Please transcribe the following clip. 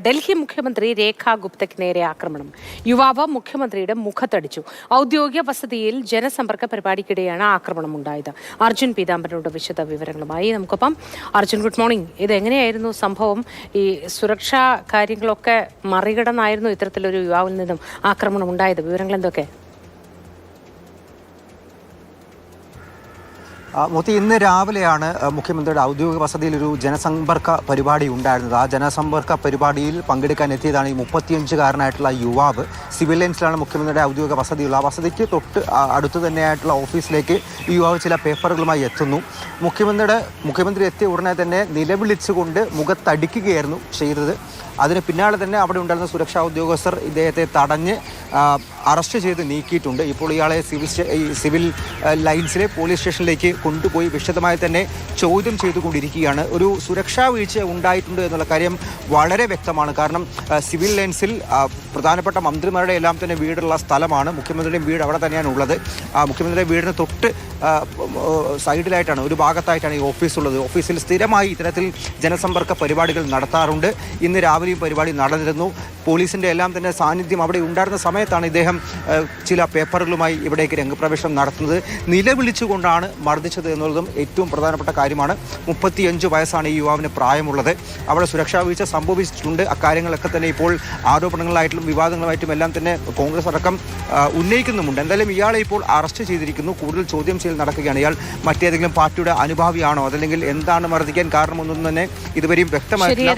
ഡൽഹി മുഖ്യമന്ത്രി രേഖ ഗുപ്തയ്ക്ക് നേരെ ആക്രമണം. യുവാവ് മുഖ്യമന്ത്രിയുടെ മുഖത്തടിച്ചു. ഔദ്യോഗിക വസതിയിൽ ജനസമ്പർക്ക പരിപാടിക്കിടെയാണ് ആക്രമണം ഉണ്ടായത്. അർജുൻ പീതാംബരനോട് വിശദ വിവരങ്ങളുമായി നമുക്കൊപ്പം. Arjun, good morning. ഇത് എങ്ങനെയായിരുന്നു സംഭവം? ഈ സുരക്ഷാ കാര്യങ്ങളൊക്കെ മറികടന്നായിരുന്നു ഇത്തരത്തിലൊരു യുവാവിൽ നിന്നും ആക്രമണം ഉണ്ടായത്? വിവരങ്ങൾ എന്തൊക്കെ? മോത്തി, ഇന്ന് രാവിലെയാണ് മുഖ്യമന്ത്രിയുടെ ഔദ്യോഗിക വസതിയിൽ ഒരു ജനസമ്പർക്ക പരിപാടി ഉണ്ടായിരുന്നത്. ആ ജനസമ്പർക്ക പരിപാടിയിൽ പങ്കെടുക്കാൻ എത്തിയതാണ് ഈ 35-കാരനായിട്ടുള്ള യുവാവ്. സിവിൽ ലൈൻസിലാണ് മുഖ്യമന്ത്രിയുടെ ഔദ്യോഗിക വസതിയുള്ള. ആ വസതിക്ക് തൊട്ട് അടുത്ത് തന്നെയായിട്ടുള്ള ഓഫീസിലേക്ക് ഈ യുവാവ് ചില പേപ്പറുകളുമായി എത്തുന്നു. മുഖ്യമന്ത്രി എത്തിയ ഉടനെ തന്നെ നിലവിളിച്ചുകൊണ്ട് മുഖത്തടിക്കുകയായിരുന്നു ചെയ്തത്. അതിന് പിന്നാലെ തന്നെ അവിടെ ഉണ്ടായിരുന്ന സുരക്ഷാ ഉദ്യോഗസ്ഥർ ഇദ്ദേഹത്തെ തടഞ്ഞ് അറസ്റ്റ് ചെയ്ത് നീക്കിയിട്ടുണ്ട്. ഇപ്പോൾ ഇയാളെ സിവിൽ ലൈൻസിലെ പോലീസ് സ്റ്റേഷനിലേക്ക് കൊണ്ടുപോയി വിശദമായി തന്നെ ചോദ്യം ചെയ്തുകൊണ്ടിരിക്കുകയാണ്. ഒരു സുരക്ഷാ വീഴ്ച ഉണ്ടായിട്ടുണ്ട് എന്നുള്ള കാര്യം വളരെ വ്യക്തമാണ്. കാരണം സിവിൽ ലൈൻസിൽ പ്രധാനപ്പെട്ട മന്ത്രിമാരുടെ എല്ലാം തന്നെ വീടുള്ള സ്ഥലമാണ്. മുഖ്യമന്ത്രിയുടെയും വീട് അവിടെ തന്നെയാണ് ഉള്ളത്. മുഖ്യമന്ത്രിയുടെ വീടിന് തൊട്ട് സൈഡിലായിട്ടാണ്, ഒരു ഭാഗത്തായിട്ടാണ് ഈ ഓഫീസുള്ളത്. ഓഫീസിൽ സ്ഥിരമായി ഇത്തരത്തിൽ ജനസമ്പർക്ക പരിപാടികൾ നടത്താറുണ്ട്. ഇന്ന് രാവിലെയും പരിപാടി നടന്നിരുന്നു. പോലീസിൻ്റെ എല്ലാം തന്നെ സാന്നിധ്യം അവിടെ ഉണ്ടായിരുന്ന സമയത്താണ് ഇദ്ദേഹം ചില പേപ്പറുകളുമായി ഇവിടേക്ക് രംഗപ്രവേശനം നടത്തുന്നത്. നിലവിളിച്ചുകൊണ്ടാണ് മർദ്ദിച്ചത് എന്നുള്ളതും ഏറ്റവും പ്രധാനപ്പെട്ട കാര്യമാണ്. 35 വയസ്സാണ് ഈ യുവാവിന് പ്രായമുള്ളത്. അവിടെ സുരക്ഷാ വീഴ്ച സംഭവിച്ചിട്ടുണ്ട്. അക്കാര്യങ്ങളൊക്കെ തന്നെ ഇപ്പോൾ ആരോപണങ്ങളായിട്ടും വിവാദങ്ങളായിട്ടും എല്ലാം തന്നെ കോൺഗ്രസ് അടക്കം ഉന്നയിക്കുന്നുമുണ്ട്. എന്തായാലും ഇയാളെ ഇപ്പോൾ അറസ്റ്റ് ചെയ്തിരിക്കുന്നു. കൂടുതൽ ചോദ്യം ചെയ്യൽ നടക്കുകയാണ്. ഇയാൾ മറ്റേതെങ്കിലും പാർട്ടിയുടെ അനുഭാവിയാണോ, അതല്ലെങ്കിൽ എന്താണ് മർദ്ദിക്കാൻ കാരണമെന്നൊന്നും തന്നെ ഇതുവരെയും വ്യക്തമായിട്ടില്ല.